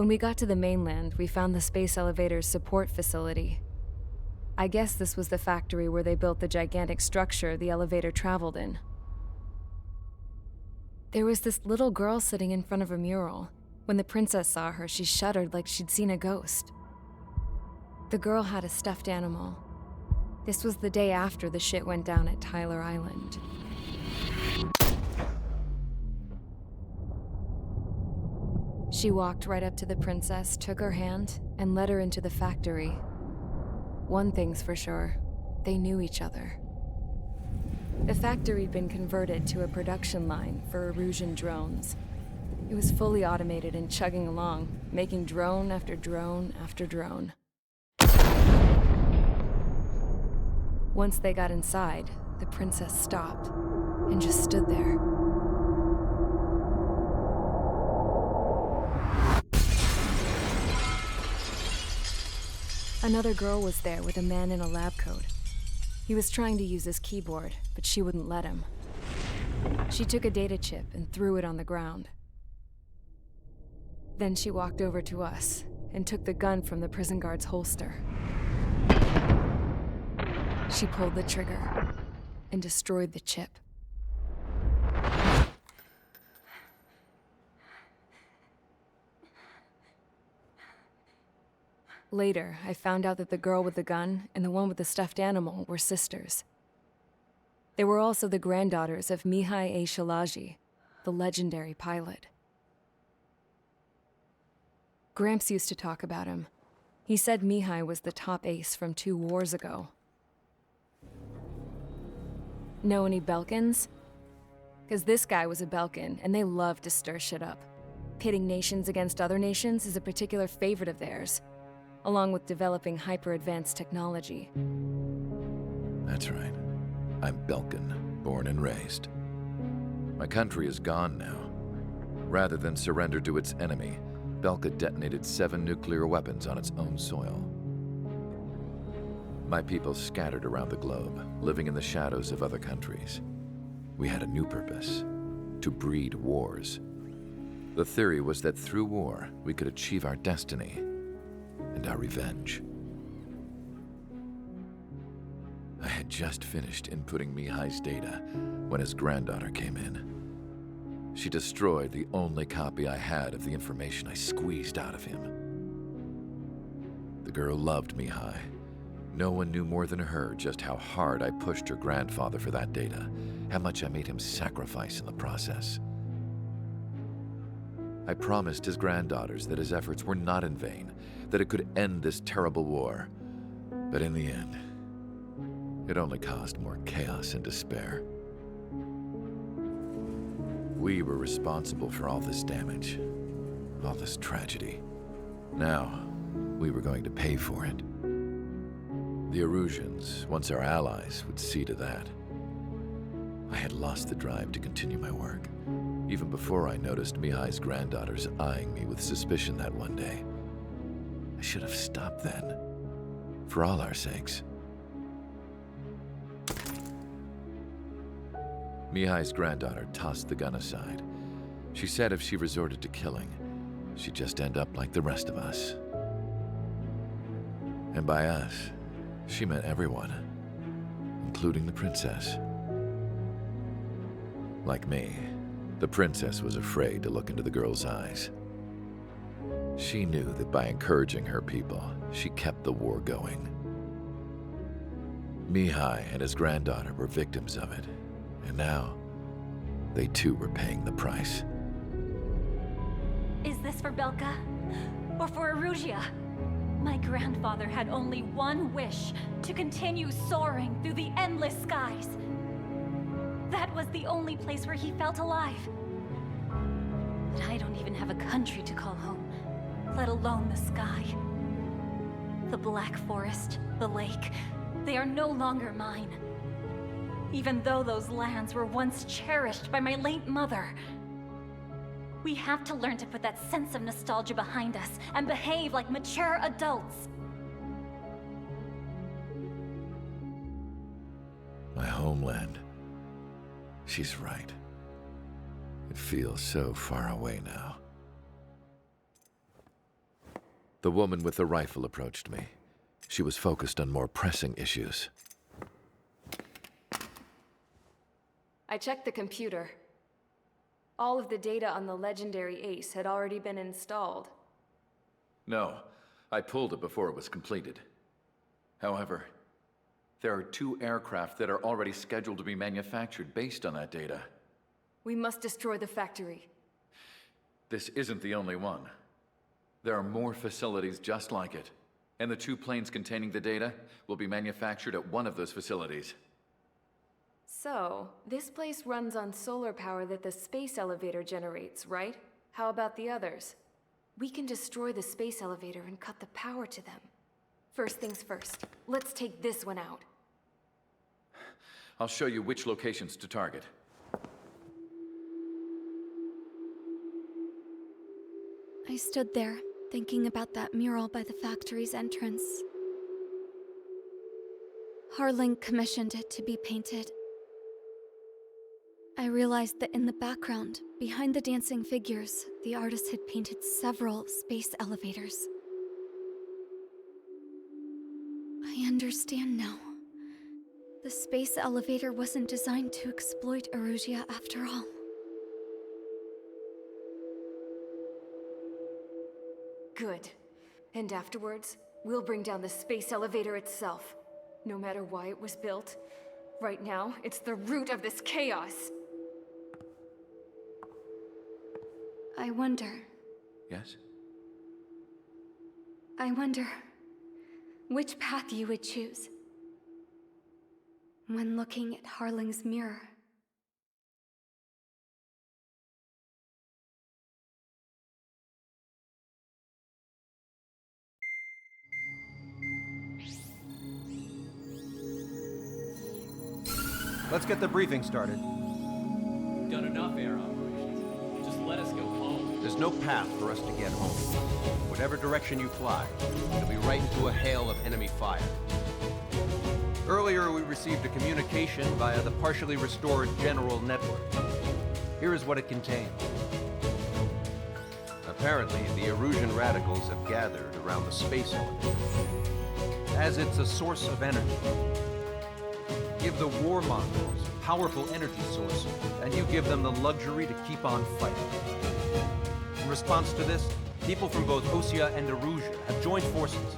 When we got to the mainland, we found the space elevator's support facility. I guess this was the factory where they built the gigantic structure the elevator traveled in. There was this little girl sitting in front of a mural. When the princess saw her, she shuddered like she'd seen a ghost. The girl had a stuffed animal. This was the day after the shit went down at Tyler Island. She walked right up to the princess, took her hand, and led her into the factory. One thing's for sure, they knew each other. The factory'd been converted to a production line for Erusian drones. It was fully automated and chugging along, making drone after drone after drone. Once they got inside, the princess stopped and just stood there. Another girl was there with a man in a lab coat. He was trying to use his keyboard, but she wouldn't let him. She took a data chip and threw it on the ground. Then she walked over to us and took the gun from the prison guard's holster. She pulled the trigger and destroyed the chip. Later, I found out that the girl with the gun and the one with the stuffed animal were sisters. They were also the granddaughters of Mihai A. Shalaji, the legendary pilot. Gramps used to talk about him. He said Mihai was the top ace from 2 wars ago. Know any Belkans? Because this guy was a Belkan, and they love to stir shit up. Pitting nations against other nations is a particular favorite of theirs, along with developing hyper-advanced technology. That's right. I'm Belkan, born and raised. My country is gone now. Rather than surrender to its enemy, Belka detonated 7 nuclear weapons on its own soil. My people scattered around the globe, living in the shadows of other countries. We had a new purpose: to breed wars. The theory was that through war, we could achieve our destiny and our revenge. I had just finished inputting Mihai's data when his granddaughter came in. She destroyed the only copy I had of the information I squeezed out of him. The girl loved Mihai. No one knew more than her just how hard I pushed her grandfather for that data, how much I made him sacrifice in the process. I promised his granddaughters that his efforts were not in vain, that it could end this terrible war. But in the end, it only caused more chaos and despair. We were responsible for all this damage, all this tragedy. Now, we were going to pay for it. The Erusians, once our allies, would see to that. I had lost the drive to continue my work, even before I noticed Mihai's granddaughters eyeing me with suspicion that one day. I should have stopped then, for all our sakes. Mihai's granddaughter tossed the gun aside. She said if she resorted to killing, she'd just end up like the rest of us. And by us, she meant everyone, including the princess. Like me, the princess was afraid to look into the girl's eyes. She knew that by encouraging her people, she kept the war going. Mihai and his granddaughter were victims of it, and now, they too were paying the price. Is this for Belka? Or for Erusia? My grandfather had only one wish: to continue soaring through the endless skies. That was the only place where he felt alive. But I don't even have a country to call home, let alone the sky. The Black Forest, the lake, they are no longer mine. Even though those lands were once cherished by my late mother. We have to learn to put that sense of nostalgia behind us and behave like mature adults. My homeland. She's right. It feels so far away now. The woman with the rifle approached me. She was focused on more pressing issues. I checked the computer. All of the data on the legendary Ace had already been installed. No, I pulled it before it was completed. However, there are 2 aircraft that are already scheduled to be manufactured based on that data. We must destroy the factory. This isn't the only one. There are more facilities just like it, and the 2 planes containing the data will be manufactured at one of those facilities. So, this place runs on solar power that the space elevator generates, right? How about the others? We can destroy the space elevator and cut the power to them. First things first, let's take this one out. I'll show you which locations to target. I stood there, thinking about that mural by the factory's entrance. Harling commissioned it to be painted. I realized that in the background, behind the dancing figures, the artist had painted several space elevators. I understand now. The space elevator wasn't designed to exploit Erusia after all. Good. And afterwards, we'll bring down the space elevator itself. No matter why it was built, right now, it's the root of this chaos. I wonder Yes? which path you would choose when looking at Harling's mirror. Let's get the briefing started. We've done enough air operations. Just let us go home. There's no path for us to get home. Whatever direction you fly, it'll be right into a hail of enemy fire. Earlier, we received a communication via the partially restored general network. Here is what it contained. Apparently, the Erusian radicals have gathered around the space elevator, as it's a source of energy. Give the warmongers a powerful energy source, and you give them the luxury to keep on fighting. In response to this, people from both Osea and Erusia have joined forces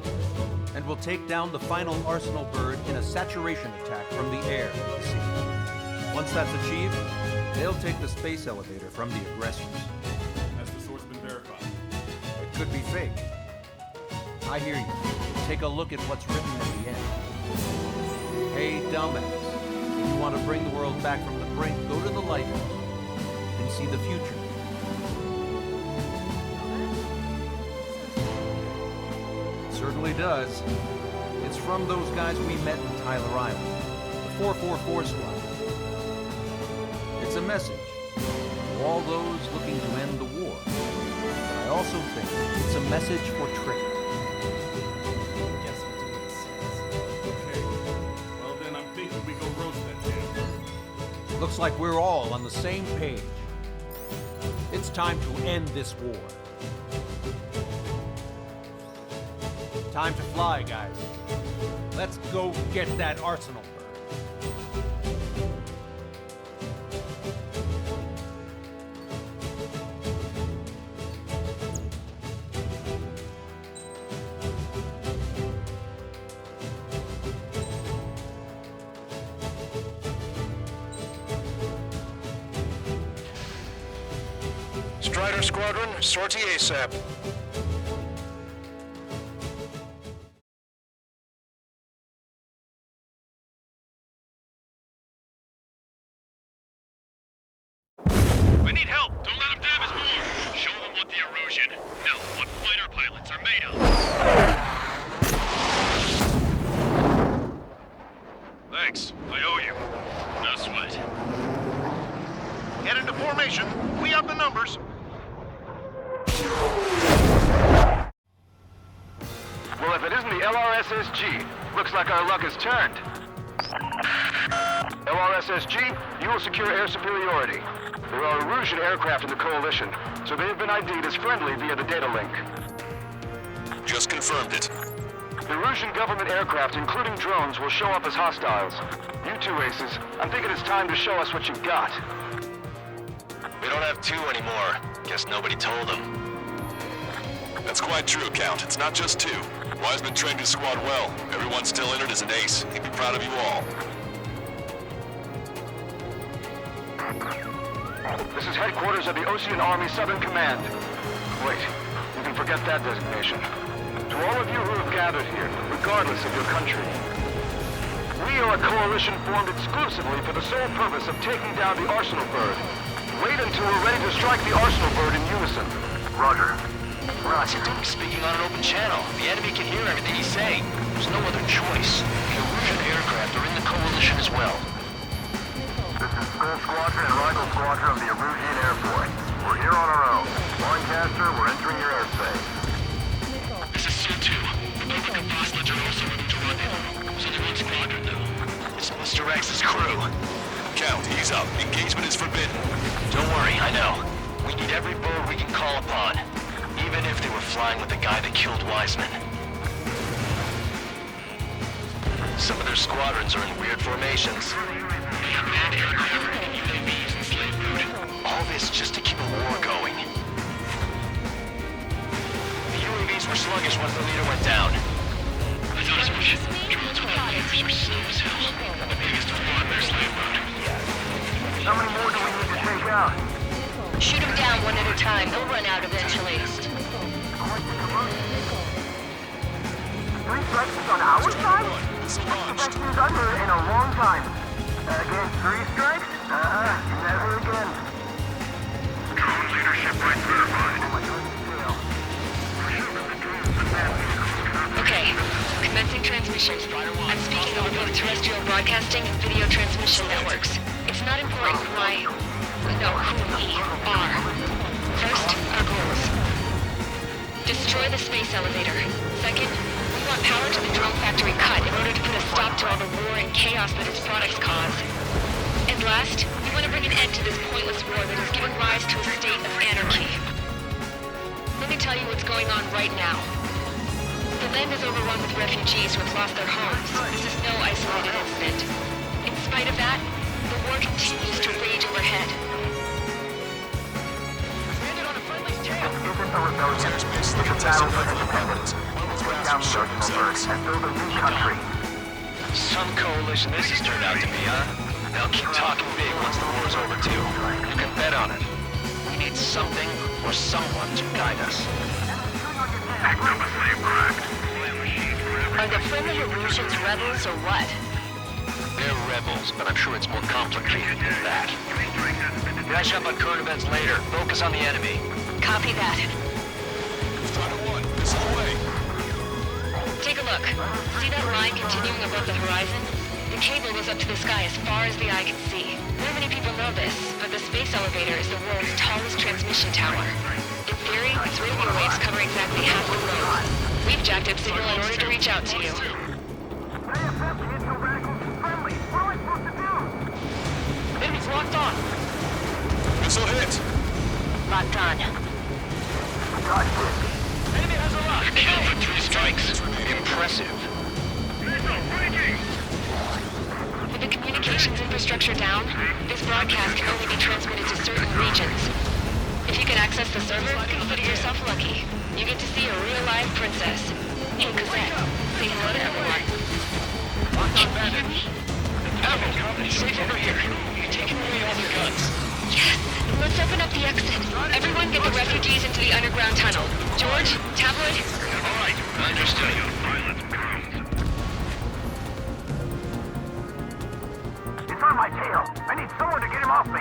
and will take down the final Arsenal bird in a saturation attack from the air and sea. Once that's achieved, they'll take the space elevator from the aggressors. Has the source been verified? It could be fake. I hear you. Take a look at what's written at the end. Hey, dumbass. If you want to bring the world back from the brink, go to the Lighthouse and see the future. It certainly does. It's from those guys we met in Tyler Island, the 444 squad. It's a message to all those looking to end the war. But I also think it's a message for Trigger. Guess we'll do what it says. Okay. Well then, I'm thinking we go roast that damn. Looks like we're all on the same page. It's time to end this war. Time to fly, guys. Let's go get that Arsenal bird. Strider Squadron, sortie ASAP. We need help! Don't let them damage more! Show them what the Erusian, no, what fighter pilots are made of! Thanks, I owe you. No sweat. Get into formation. We up the numbers. Well, if it isn't the LRSSG, looks like our luck has turned. LRSSG, you will secure air superiority. There are Erusian aircraft in the Coalition, so they have been ID'd as friendly via the data link. Just confirmed it. The Rougian government aircraft, including drones, will show up as hostiles. You two aces, I'm thinking it's time to show us what you've got. We don't have two anymore. Guess nobody told them. That's quite true, Count. It's not just two. Wiseman trained his squad well. Everyone still entered as an ace. He'd be proud of you all. This is headquarters of the Ocean Army Southern Command. Wait, you can forget that designation. To all of you who have gathered here, regardless of your country, we are a coalition formed exclusively for the sole purpose of taking down the Arsenal Bird. Wait until we're ready to strike the Arsenal Bird in unison. Roger. Roger, I'm speaking on an open channel. The enemy can hear everything he's saying. There's no other choice. The Rougian aircraft are in the coalition as well. This is Skull Squadron and Rifle Squadron of the Rougian Air Force. We're here on our own. Lancaster, we're entering your airspace. This is SIL-2. The public and hostage are also ready to rendezvous. There's only one squadron, though. It's Mr. X's crew. Count, ease up. Engagement is forbidden. Don't worry, I know. We need every bird we can call upon. Even if they were flying with the guy that killed Wiseman. Some of their squadrons are in weird formations. They have manned aircraft and UAVs and slave food. All this just to keep a war going. The UAVs were sluggish once the leader went down. I thought as much. Drones with UAVs were slow as hell. The biggest flaw in their slave mode. How many more do we need to take out? Shoot them down one at a time. They'll run out eventually. 3 strikes on our side? Best news I've heard in a long time. Against 3 strikes? Never again. Drone leadership right verified. Okay, commencing transmission. I'm speaking over both terrestrial broadcasting and video transmission networks. It's not important who we are. First, our goals. Destroy the space elevator. Second, we want power to the drone factory cut in order to put a stop to all the war and chaos that its products cause. And last, we want to bring an end to this pointless war that has given rise to a state of anarchy. Let me tell you what's going on right now. The land is overrun with refugees who have lost their homes. This is no isolated incident. In spite of that, the war continues to rage overhead. Isn't a rebellion. It's a battle for independence. Take down the Arsenal Bird and build a new country. Some coalition this has turned out to be, huh? They'll keep talking big once the war's over, too. You can bet on it. We need something or someone to guide us. Picked up a slave craft. Are the friendly Rougians rebels or what? They're rebels, but I'm sure it's more complicated than that. Dash up on current events later. Focus on the enemy. Copy that. Strider 1, this way. Take a look. See that line continuing above the horizon? The cable goes up to the sky as far as the eye can see. Not many people know this, but the space elevator is the world's tallest transmission tower. In theory, its radio waves cover exactly half the globe. We've jacked up signal in order to reach out to you. Enemy's locked on. Missile hit. Locked on. Enemy has a lock. Killed for 3 strikes. Impressive. With the communications infrastructure down, this broadcast can only be transmitted to certain regions. If you can access the server, consider yourself lucky. You get to see a real live princess. Hey, Cosette, say hello to everyone. Can you hear me? Admiral, safe over here. You're taking away all the guns. Yes! Let's open up the exit. Everyone get the refugees into the underground tunnel. George, tabloid? All right, understood. It's on my tail. I need someone to get him off me.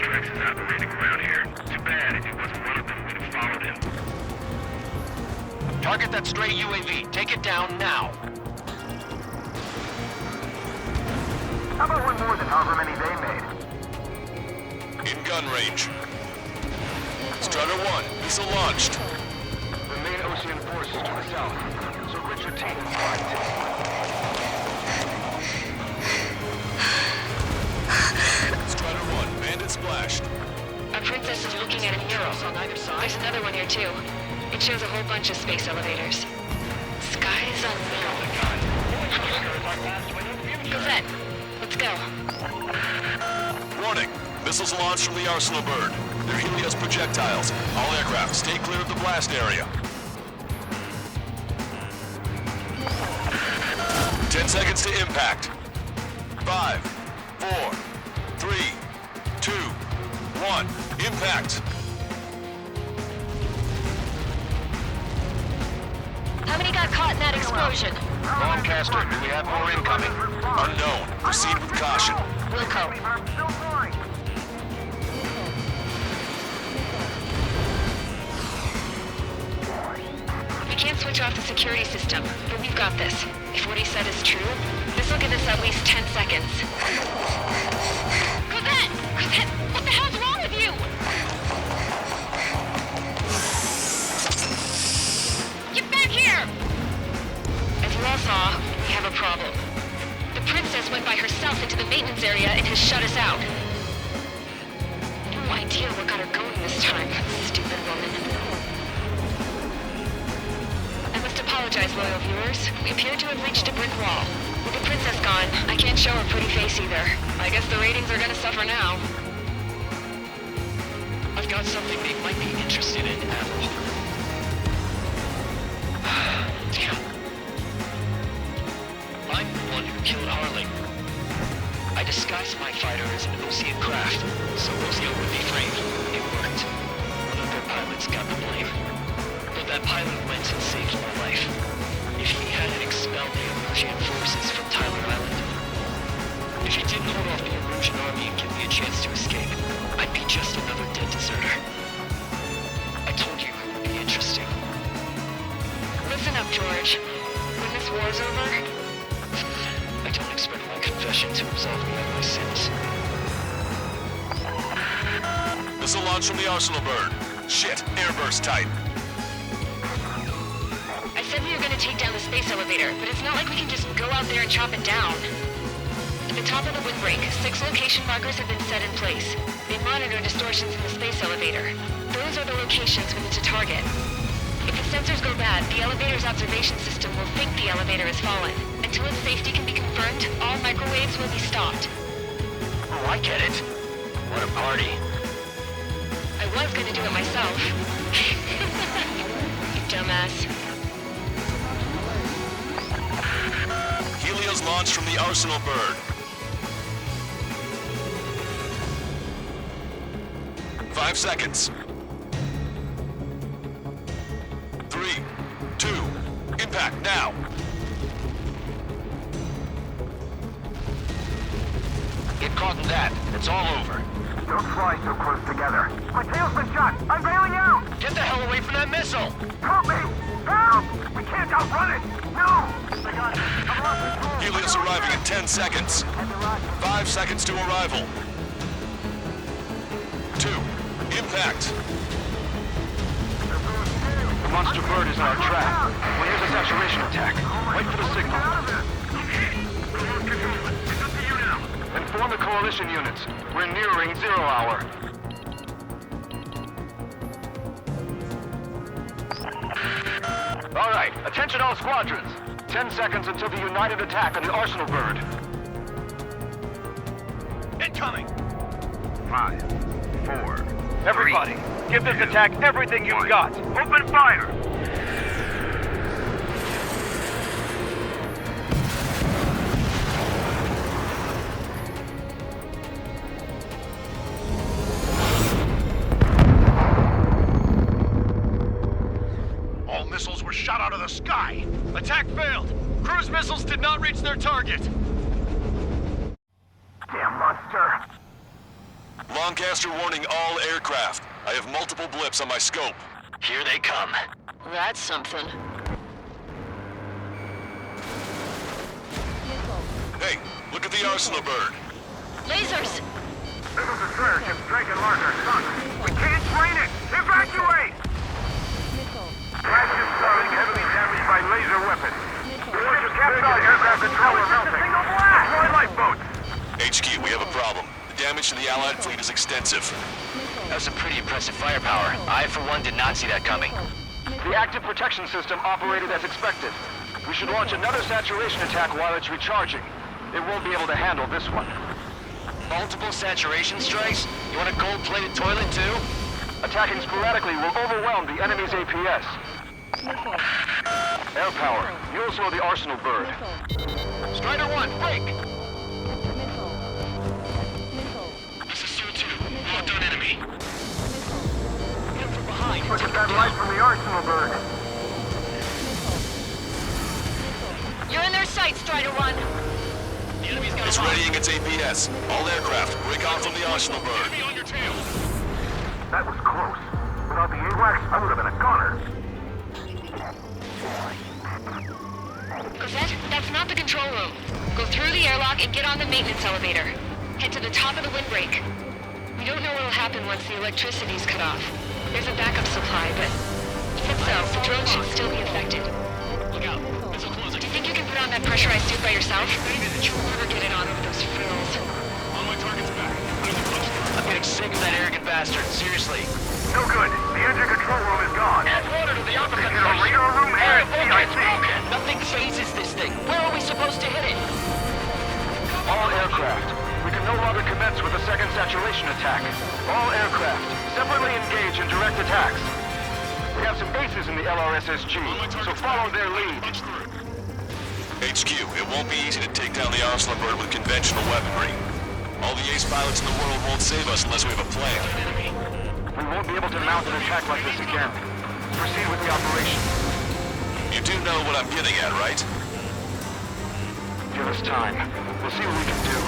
Trax is operating around here. Too bad. If he wasn't one of them, we'd have followed him. Target that stray UAV. Take it down now. How about one more than however many they made? In gun range. Strider 1, missile launched. The main ocean force is to the south, so grit your teeth and fight. Strider 1, bandit splashed. I'm Princess is looking at a mural. There's another one here too. It shows a whole bunch of space elevators. Skies unknown. Cosette, let's go. Warning. Missiles launched from the Arsenal bird. They're Helios projectiles. All aircraft, stay clear of the blast area. 10 seconds to impact. 5, 4, 3, 2, 1. Impact. How many got caught in that explosion? Lancaster, do we have more incoming? Unknown. Proceed with caution. Wilco. We can't switch off the security system, but we've got this. If what he said is true, this will give us at least 10 seconds. Cosette! Cosette! What the hell's wrong with you? Get back here! As you all saw, we have a problem. The princess went by herself into the maintenance area and has shut us out. No idea what got her going this time. Stupid woman. I must apologize, loyal viewers. We appear to have reached a brick wall. With the princess gone, I can't show her pretty face either. I guess the ratings are gonna suffer now. I've got something they might be interested in, Apple. Damn. I'm the one who killed Harley. I disguised my fighter as an Osean craft, so Osean would be framed. It worked. One of their pilots got the blame. But that pilot went and saved my life. If he hadn't expelled the Erusian forces from Tyler Island, if he didn't hold off the Erusian army and give me a chance to escape, I'd be just another dead deserter. I told you it would be interesting. Listen up, George. When this war's over, I don't expect my confession to absolve me of my sins. Missile launch from the Arsenal bird. Shit, airburst type. I said we were gonna take down the space elevator, but it's not like we can just go out there and chop it down. At the top of the windbreak, 6 location markers have been set in place. They monitor distortions in the space elevator. Those are the locations we need to target. If the sensors go bad, the elevator's observation system will think the elevator has fallen. Until its safety can be confirmed, all microwaves will be stopped. Oh, I get it. What a party. I was gonna do it myself. You dumbass. Helios launched from the Arsenal bird. 5 seconds. 3, 2, impact now. Get caught in that. It's all over. Don't fly so close together. My tail's been shot. I'm bailing out. Get the hell away from that missile! Help me! Help! We can't outrun it. No! I got it. I'm lost control. Helios arriving in 10 seconds. 5 seconds to arrival. 2, impact. The monster bird is in our trap. When there's a saturation attack, wait for the signal. Inform the coalition units. We're nearing 0 hour. All right, attention all squadrons. 10 seconds until the united attack on the Arsenal bird. Incoming! 5, 4. Everybody, give this attack everything you've got. Open fire! All missiles were shot out of the sky. Attack failed. Cruise missiles did not reach their target. Damn monster! Lancaster warning all aircraft. I have multiple blips on my scope. Here they come. That's something. Hey, look at the Arsenal bird. Lasers! Missile destroyer ship Drake and Larker sunk. We can't drain it! Evacuate! Flagship being heavily damaged by laser weapons. Warship captured aircraft controller melting. Deploy lifeboats! HQ, we have a problem. The damage to the Allied Allied fleet is extensive. That was some pretty impressive firepower. I, for one, did not see that coming. The active protection system operated as expected. We should launch another saturation attack while it's recharging. It won't be able to handle this one. Multiple saturation strikes? You want a gold-plated toilet, too? Attacking sporadically will overwhelm the enemy's APS. Air power. You'll slow the Arsenal bird. Strider 1, break! This is SU-2. Locked on enemy. Hit him from behind. Look at that light from the Arsenal bird. You're in their sight, Strider 1. The enemy's got It's a readying its APS. All aircraft, break off from the Arsenal bird. Enemy on your tail! That was close. Without the AWACS, I would have been a goner. Cosette, that's not the control room. Go through the airlock and get on the maintenance elevator. Head to the top of the windbreak. We don't know what'll happen once the electricity's cut off. There's a backup supply, but even so, the drone should still be affected. Look out. Missile closing. Do you think you can put on that pressurized suit by yourself? You'll never get it on over those frills. On my target's back. I'm getting sick of that arrogant bastard. Seriously. No good. The engine control room is gone. Add water to the opposite Hit a radar room and CIC. Nothing phases this thing. Where are we supposed to hit it? All aircraft. We can no longer commence with a second saturation attack. All aircraft, separately engage in direct attacks. We have some bases in the LRSSG, so follow their lead. HQ, it won't be easy to take down the Arsenal bird with conventional weaponry. All the ace pilots in the world won't save us unless we have a plan. We won't be able to mount an attack like this again. Proceed with the operation. You do know what I'm getting at, right? Give us time. We'll see what we can do.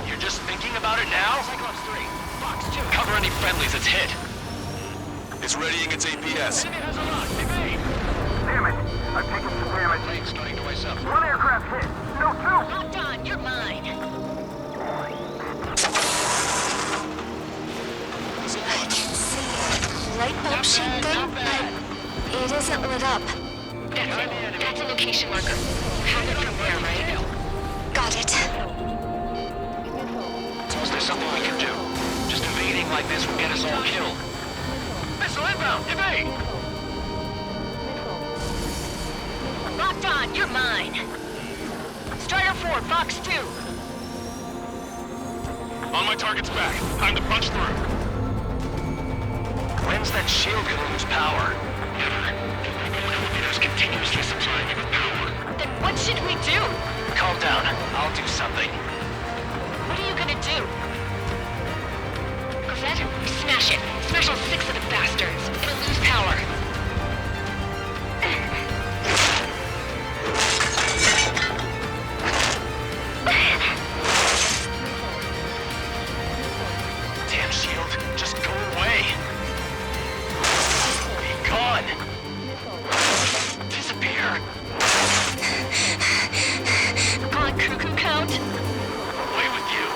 You're just thinking about it now? Cyclops 3, Fox 2. Cover any friendlies it's hit. It's readying its APS. Enemy has a lock. Evade. Damn it! I've taken some damage. Plane's starting twice up. One aircraft hit. No, two! Locked on, you're mine. Light bulb shaped thing, but it isn't lit up. That's it. That's a location marker. You have it from there, right? Got it. Is there something we can do? Just evading like this will get us all killed. Missile inbound! Evade! Locked on, you're mine. Strider 4, Fox 2. On my target's back. Time to punch through. When's that shield gonna lose power? Never. Elevator's continuously supplying it with power. Then what should we do? Calm down. I'll do something. What are you gonna do? Cosette, smash it. Smash all 6 of the bastards. It'll lose power. Damn shield. Just go away. Be gone. Disappear. Come on, cuckoo count. Away with you.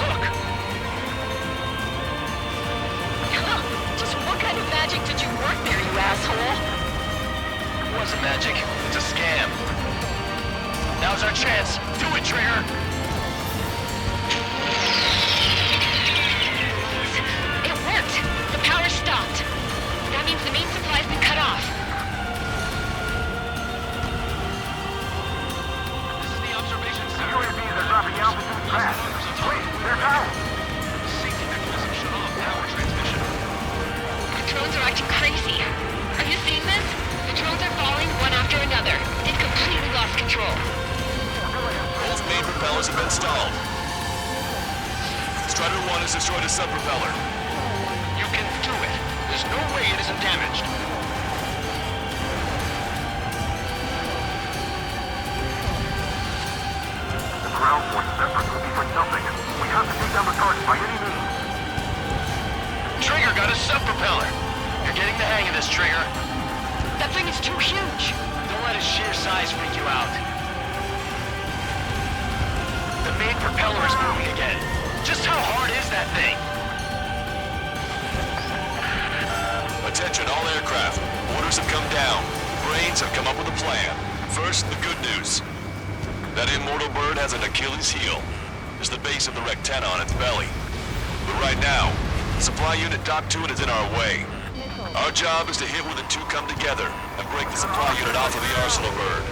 Look. Just what kind of magic did you work there, you asshole? It wasn't magic. It's a scam. Now's our chance. Do it, Trigger. It worked. The power stopped. That means the main supply's been cut off. This is the observation center. UAVs are dropping altitude fast. Wait, they're out! Safety mechanism shut off. Power transmission. The drones are acting crazy. Are you seeing this? The drones are falling one after another. They've completely lost control. Both main propellers have been stalled. Strider 1 has destroyed a sub-propeller. You can do it. There's no way it isn't damaged. The ground forces are looking for something. We have to take down the target by any means. Trigger got a sub-propeller. You're getting the hang of this, Trigger. That thing is too huge. Don't let its sheer size freak you out. The main propeller is moving again. Just how hard is that thing? A Attention, all aircraft. Orders have come down. Brains have come up with a plan. First, the good news. That immortal bird has an Achilles heel. There's the base of the Rectenna on its belly. But right now, the supply unit docked to it is in our way. Our job is to hit where the two come together and break the supply unit off of the Arsenal bird.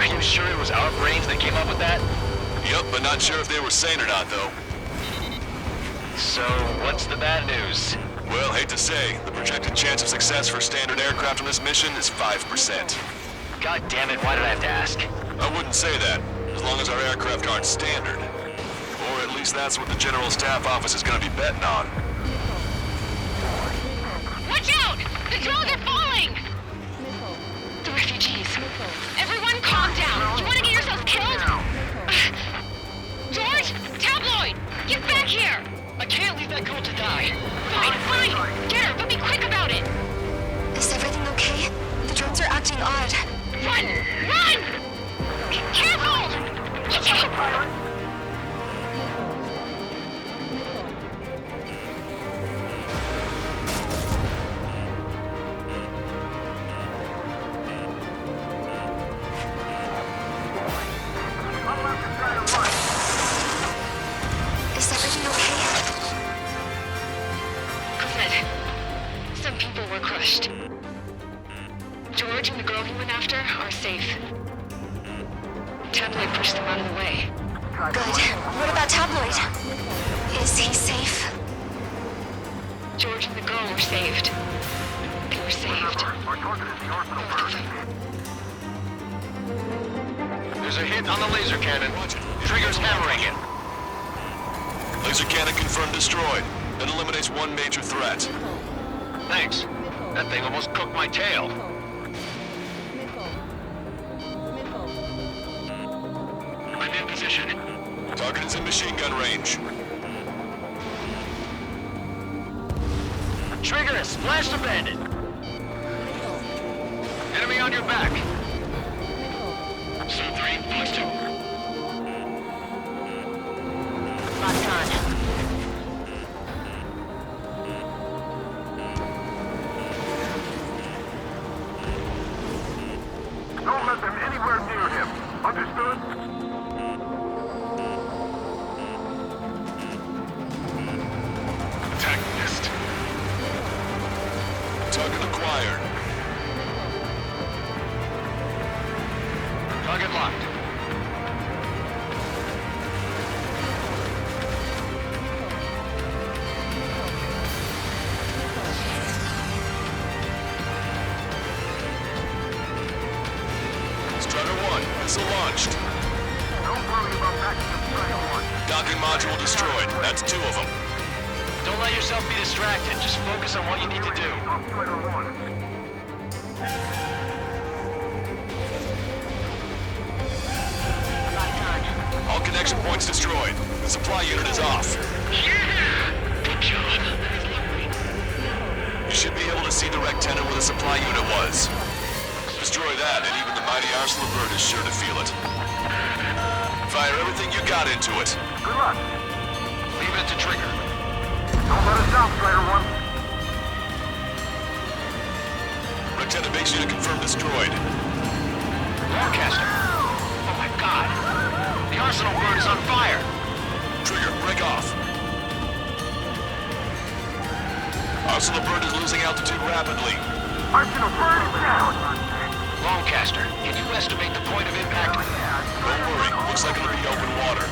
Are you sure it was our brains that came up with that? Yep, but not sure if they were sane or not, though. So, what's the bad news? Well, hate to say, the projected chance of success for standard aircraft on this mission is 5%. God damn it, why did I have to ask? I wouldn't say that, as long as our aircraft aren't standard. Or at least that's what the General Staff Office is gonna be betting on. Watch out! The drones are falling! The refugees. Everyone calm down. You want to get yourself killed? George? Tabloid! Get back here! I can't leave that girl to die. Fine. Get her, but be quick about it. Is everything okay? The drones are acting odd. Run! Careful! Watch out! Is everything okay? Good. Some people were crushed. George and the girl he went after are safe. Tabloid pushed them out of the way. Good. What about Tabloid? Is he safe? George and the girl were saved. They were saved. There's a hit on the laser cannon. Trigger's hammering it. Laser cannon confirmed destroyed. That eliminates one major threat. Thanks. That thing almost cooked my tail. I'm in position. Target is in machine gun range. Trigger is splashed abandoned. Enemy on your back. So 3 plus 2. Locked on. Don't let them anywhere near him. Understood? Attack missed. Target acquired. Target locked. Strider 1, missile launched. Don't worry about backing up Strider 1. Docking module destroyed. That's 2 of them. Don't let yourself be distracted. Just focus on what you need to do. Off Strider 1. All connection points destroyed. The supply unit is off. Good job. You should be able to see the Rectenna where the supply unit was. Destroy that, and even the mighty Arsenal bird is sure to feel it. Fire everything you got into it. Good luck. Leave it to Trigger. Don't let us down, Strider 1. Rectenna base unit confirmed destroyed. Broadcaster. Oh my god. The Arsenal bird is on fire. Trigger, break off. Arsenal bird is losing altitude rapidly. Arsenal bird is down. Longcaster, can you estimate the point of impact? Don't worry, looks like it'll be open water.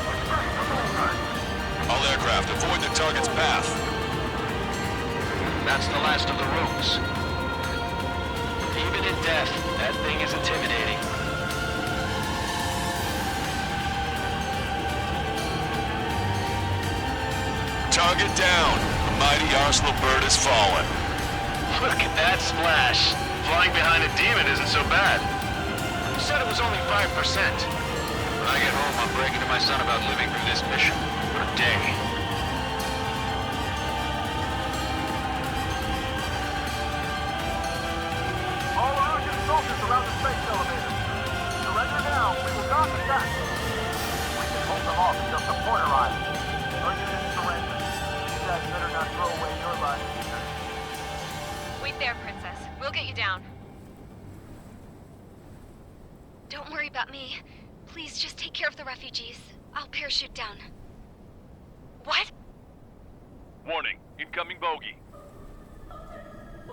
All aircraft, avoid the target's path. That's the last of the rooms. Even in death, that thing is intimidating. Target down. The mighty Arsenal bird has fallen. Look at that splash. Flying behind a demon isn't so bad. You said it was only 5%. When I get home, I'm bragging to my son about living through this mission. For a day. All Erusian soldiers around the space elevator. Surrender now. We will not attack. We can hold them off until support arrives. Our units surrender. You guys better not throw away your lives either. We Wait there, Princess. We'll get you down. Don't worry about me. Please just take care of the refugees. I'll parachute down. What? Warning, incoming bogey.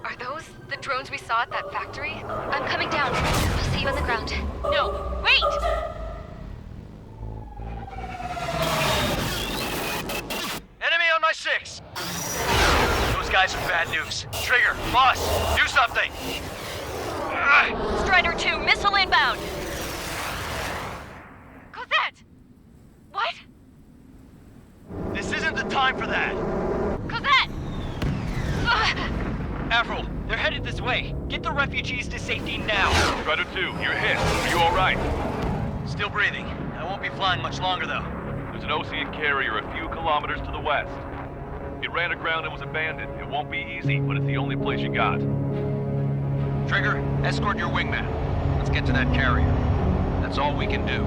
Are those the drones we saw at that factory? I'm coming down. I'll see you on the ground. No, wait! Enemy on my 6! Those guys are bad news. Trigger, boss, do something! Strider 2, missile inbound! Cosette! What? This isn't the time for that! Cosette! Avril, they're headed this way. Get the refugees to safety now. Strider 2, you're hit. Are you alright? Still breathing. I won't be flying much longer, though. There's an Ocean carrier a few kilometers to the west. It ran aground and was abandoned. It won't be easy, but it's the only place you got. Trigger, escort your wingman. Let's get to that carrier. That's all we can do.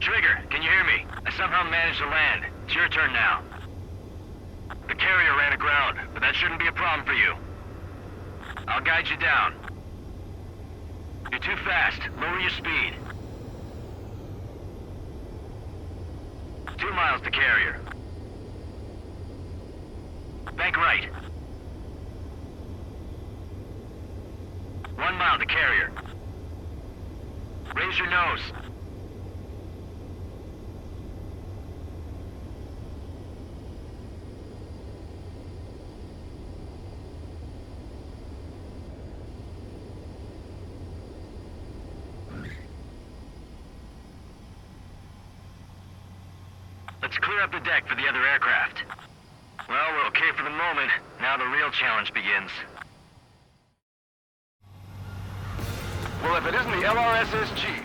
Trigger, can you hear me? I somehow managed to land. It's your turn now. The carrier ran aground, but that shouldn't be a problem for you. I'll guide you down. You're too fast. Lower your speed. 2 miles to carrier. Bank right. 1 mile to carrier. Raise your nose. Let's clear up the deck for the other aircraft. Well, we're okay for the moment. Now the real challenge begins. Well, if it isn't the LRSSG,